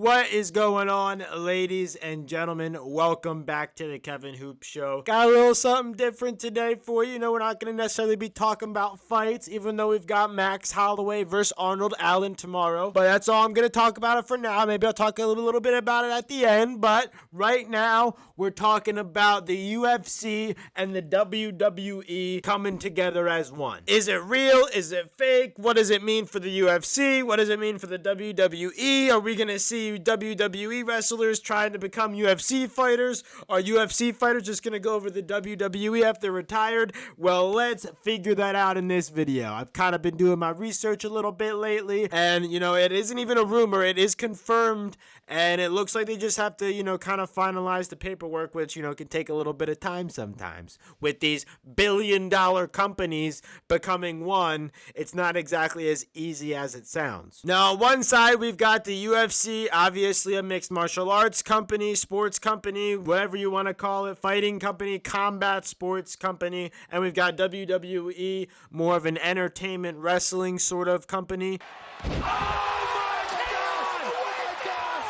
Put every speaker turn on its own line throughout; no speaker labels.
What is going on, ladies and gentlemen? Welcome back to the Kevin Hoop Show. Got a little something different today for you. We're not going to necessarily be talking about fights, even though we've got Max Holloway versus Arnold Allen tomorrow. But that's all I'm going to talk about it for now. Maybe I'll talk a little bit about it at the end. But right now, we're talking about the UFC and the WWE coming together as one. Is it real? Is it fake? What does it mean for the UFC? What does it mean for the WWE? Are we going to see WWE wrestlers trying to become UFC fighters? Are UFC fighters just going to go over the WWE after they're retired? Well, let's figure that out in this video. I've kind of been doing my research a little bit lately, and, it isn't even a rumor. It is confirmed, and it looks like they just have to, kind of finalize the paperwork, which, can take a little bit of time sometimes. With these billion-dollar companies becoming one, it's not exactly as easy as it sounds. Now, on one side, we've got the UFC, obviously a mixed martial arts company, sports company, whatever you want to call it, fighting company, combat sports company, and we've got WWE, more of an entertainment wrestling sort of company.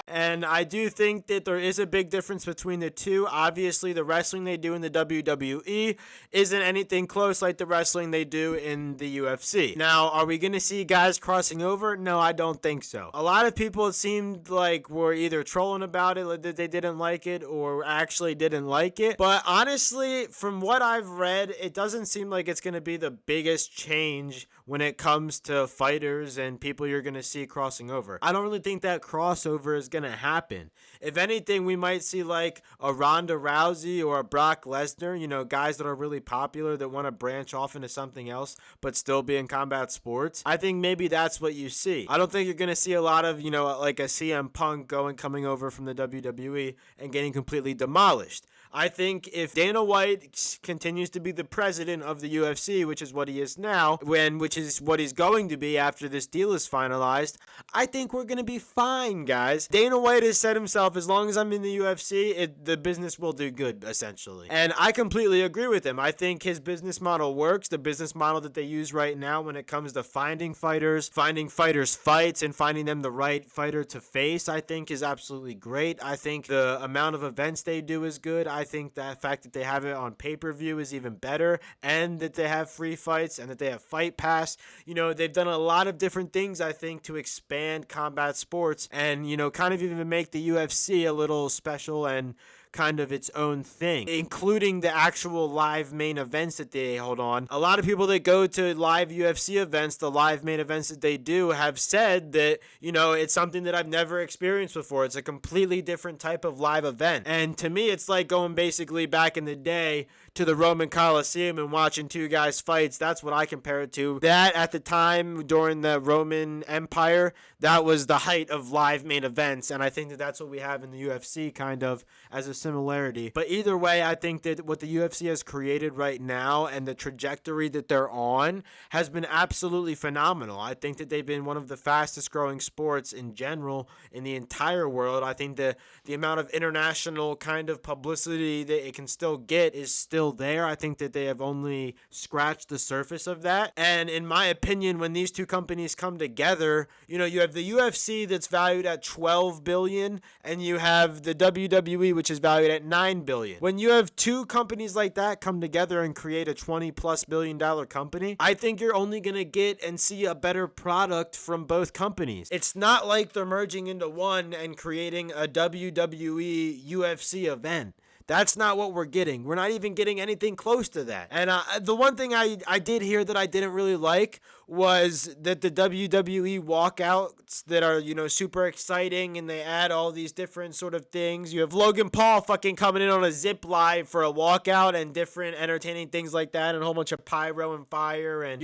And I do think that there is a big difference between the two. Obviously, the wrestling they do in the WWE isn't anything close like the wrestling they do in the UFC. Now, are we going to see guys crossing over? No, I don't think so. A lot of people, it seemed like, were either trolling about it, that they didn't like it, or actually didn't like it. But honestly, from what I've read, it doesn't seem like it's going to be the biggest change when it comes to fighters and people you're going to see crossing over. I don't really think that crossover is going to happen. If anything, we might see like a Ronda Rousey or a Brock Lesnar, guys that are really popular that want to branch off into something else but still be in combat sports. I think maybe that's what you see. I don't think you're going to see a lot of, like a CM Punk coming over from the WWE and getting completely demolished. I think if Dana White continues to be the president of the UFC, which is what he is now, which is what he's going to be after this deal is finalized, I think we're going to be fine, guys. Dana White has said himself, as long as I'm in the UFC, the business will do good, essentially. And I completely agree with him. I think his business model works. The business model that they use right now when it comes to finding fighters fights, and finding them the right fighter to face, I think is absolutely great. I think the amount of events they do is good. I think the fact that they have it on pay-per-view is even better, and that they have free fights and that they have Fight Pass. They've done a lot of different things, I think, to expand combat sports and, kind of even make the UFC a little special and kind of its own thing, including the actual live main events that they hold on. A lot of people that go to live UFC events, the live main events that they do, have said that, it's something that I've never experienced before. It's a completely different type of live event. And to me, it's like going basically back in the day to the Roman Coliseum and watching two guys fights. That's what I compare it to. That, at the time, during the Roman Empire, that was the height of live main events. And I think that that's what we have in the UFC, kind of, as a similarity. But either way, I think that what the UFC has created right now and the trajectory that they're on has been absolutely phenomenal. I think that they've been one of the fastest growing sports in general in the entire world. I think the amount of international kind of publicity that it can still get is still there. I think that they have only scratched the surface of that. And in my opinion, when these two companies come together, you have the UFC that's valued at $12 billion, and you have the WWE, which is valued at $9 billion. When you have two companies like that come together and create a $20+ billion company, I think you're only going to get and see a better product from both companies. It's not like they're merging into one and creating a WWE UFC event. That's not what we're getting. We're not even getting anything close to that. And the one thing I did hear that I didn't really like was that the WWE walkouts that are, super exciting, and they add all these different sort of things. You have Logan Paul fucking coming in on a zip line for a walkout and different entertaining things like that, and a whole bunch of pyro and fire and,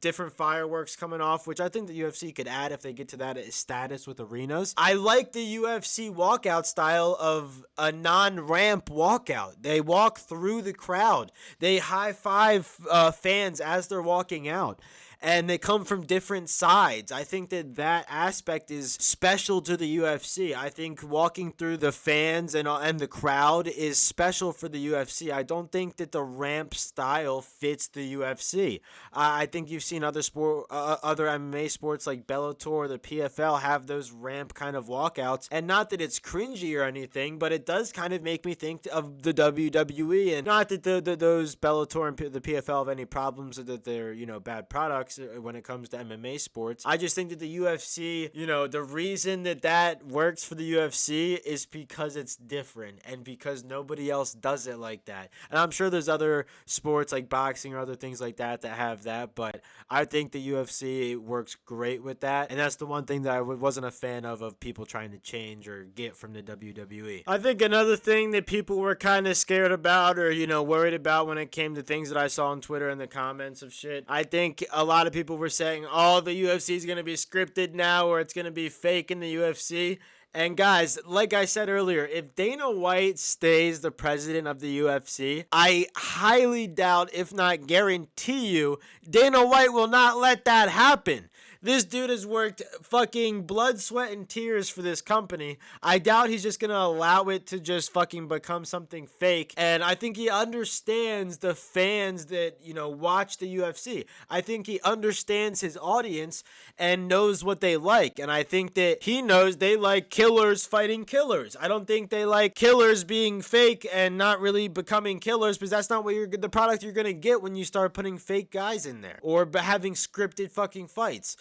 different fireworks coming off, which I think the UFC could add if they get to that status with arenas. I like the UFC walkout style of a non-ramp walkout. They walk through the crowd. They high-five fans as they're walking out. and they come from different sides. I think that that aspect is special to the UFC. I think walking through the fans and the crowd is special for the UFC. I don't think that the ramp style fits the UFC. I think you've seen other other MMA sports like Bellator or the PFL have those ramp kind of walkouts, and not that it's cringy or anything, but it does kind of make me think of the WWE. And not that those Bellator and the PFL have any problems, or that they're, you know, bad products when it comes to MMA sports. I just think that the UFC, you know, the reason that works for the UFC is because it's different and because nobody else does it like that. And I'm sure there's other sports like boxing or other things like that have that, but I think the UFC works great with that. And that's the one thing that I wasn't a fan of people trying to change or get from the WWE. I think another thing that people were kind of scared about, or, you know, worried about when it came to things that I saw on Twitter in the comments of shit, I think a lot of people were saying, oh, the UFC is going to be scripted now, or it's going to be fake in the UFC. And guys, like I said earlier, if Dana White stays the president of the UFC, I highly doubt, if not guarantee you, Dana White will not let that happen. This dude has worked fucking blood, sweat, and tears for this company. I doubt he's just going to allow it to just fucking become something fake. And I think he understands the fans that, you know, watch the UFC. I think he understands his audience and knows what they like. And I think that he knows they like killers fighting killers. I don't think they like killers being fake and not really becoming killers, because that's not what the product you're going to get when you start putting fake guys in there or having scripted fucking fights.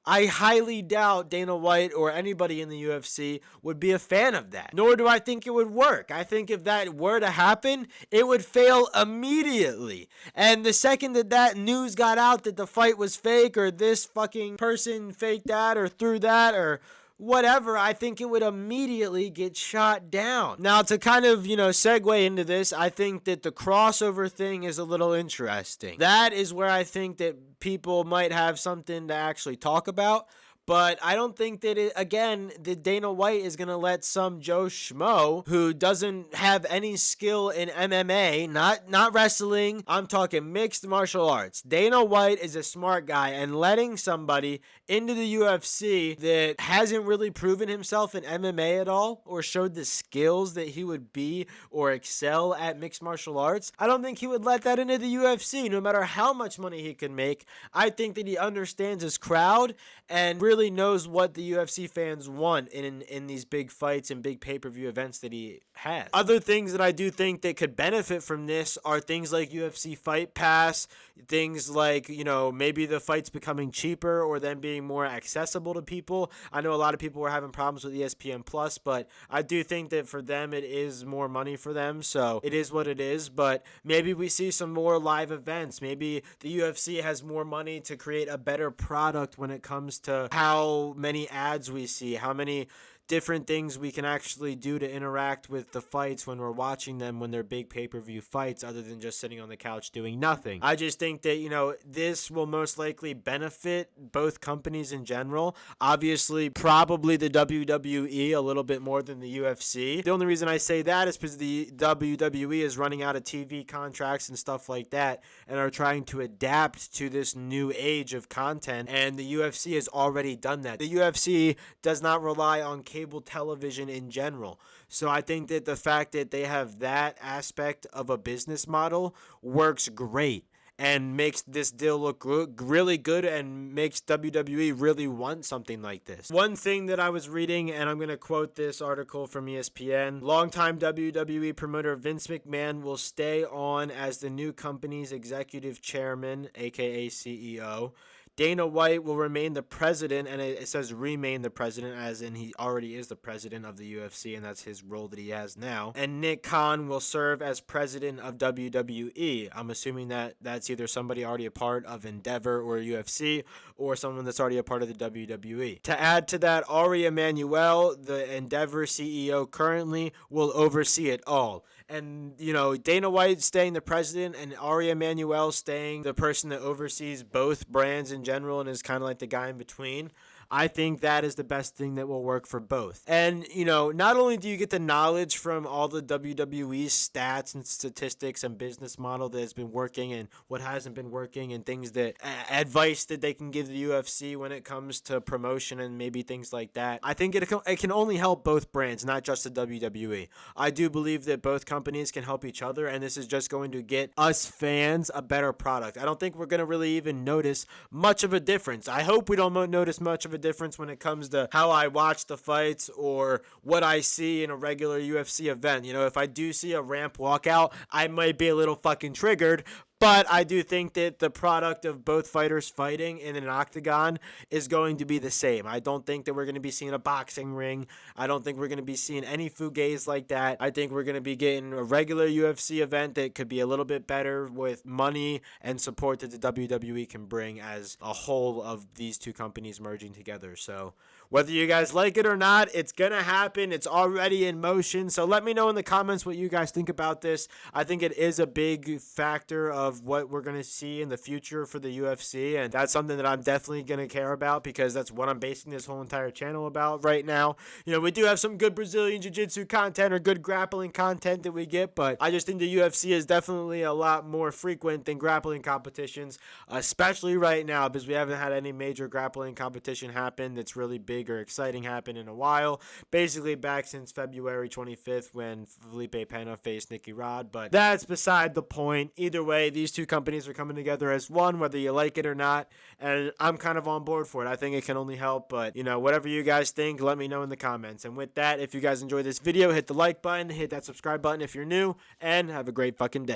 I highly doubt Dana White or anybody in the UFC would be a fan of that. Nor do I think it would work. I think if that were to happen, it would fail immediately. And the second that news got out that the fight was fake, or this fucking person faked that or threw that or whatever, I think it would immediately get shot down. Now, to kind of, you know, segue into this, I think that the crossover thing is a little interesting. That is where I think that people might have something to actually talk about. But I don't think that that Dana White is going to let some Joe Schmo who doesn't have any skill in MMA, not wrestling, I'm talking mixed martial arts. Dana White is a smart guy, and letting somebody into the UFC that hasn't really proven himself in MMA at all, or showed the skills that he would be or excel at mixed martial arts, I don't think he would let that into the UFC, no matter how much money he could make. I think that he understands his crowd and really knows what the UFC fans want in these big fights and big pay-per-view events that he has. Other things that I do think that could benefit from this are things like UFC Fight Pass, things like, you know, maybe the fights becoming cheaper or them being more accessible to people. I know a lot of people were having problems with ESPN Plus, but I do think that for them it is more money for them, so it is what it is. But maybe we see some more live events. Maybe the UFC has more money to create a better product when it comes to how many ads we see, how many different things we can actually do to interact with the fights when we're watching them, when they're big pay-per-view fights, other than just sitting on the couch doing nothing. I just think that, you know, this will most likely benefit both companies in general. Obviously, probably the WWE a little bit more than the UFC. The only reason I say that is because the WWE is running out of TV contracts and stuff like that, and are trying to adapt to this new age of content, and the UFC has already done that. The UFC does not rely on cable television in general. So I think that the fact that they have that aspect of a business model works great and makes this deal look really good and makes WWE really want something like this. One thing that I was reading, and I'm going to quote this article from ESPN, longtime WWE promoter Vince McMahon will stay on as the new company's executive chairman, aka CEO. Dana White will remain the president, and it says remain the president, as in he already is the president of the UFC, and that's his role that he has now. And Nick Khan will serve as president of WWE. I'm assuming that that's either somebody already a part of Endeavor or UFC, or someone that's already a part of the WWE. To add to that, Ari Emanuel, the Endeavor CEO currently, will oversee it all. And, you know, Dana White staying the president and Ari Emanuel staying the person that oversees both brands in general and is kind of like the guy in between. I think that is the best thing that will work for both. And, not only do you get the knowledge from all the WWE stats and statistics and business model that has been working and what hasn't been working and things that advice that they can give the UFC when it comes to promotion and maybe things like that. I think it can only help both brands, not just the WWE. I do believe that both companies can help each other, and this is just going to get us fans a better product. I don't think we're going to really even notice much of a difference. I hope we don't notice much of a difference when it comes to how I watch the fights or what I see in a regular UFC event. If I do see a ramp walkout, I might be a little fucking triggered. But I do think that the product of both fighters fighting in an octagon is going to be the same. I don't think that we're going to be seeing a boxing ring. I don't think we're going to be seeing any fugazi like that. I think we're going to be getting a regular UFC event that could be a little bit better with money and support that the WWE can bring as a whole of these two companies merging together. So whether you guys like it or not, it's going to happen. It's already in motion. So let me know in the comments what you guys think about this. I think it is a big factor of what we're going to see in the future for the UFC, and that's something that I'm definitely going to care about because that's what I'm basing this whole entire channel about right now. We do have some good Brazilian Jiu-Jitsu content or good grappling content that we get, but I just think the UFC is definitely a lot more frequent than grappling competitions, especially right now because we haven't had any major grappling competition happen that's really big or exciting happen in a while, basically back since February 25th when Felipe Pena faced Nicky Rod, but that's beside the point. Either way, these two companies are coming together as one, whether you like it or not, and I'm kind of on board for it. I think it can only help, but, whatever you guys think, let me know in the comments. And with that, if you guys enjoyed this video, hit the like button, hit that subscribe button if you're new, and have a great fucking day.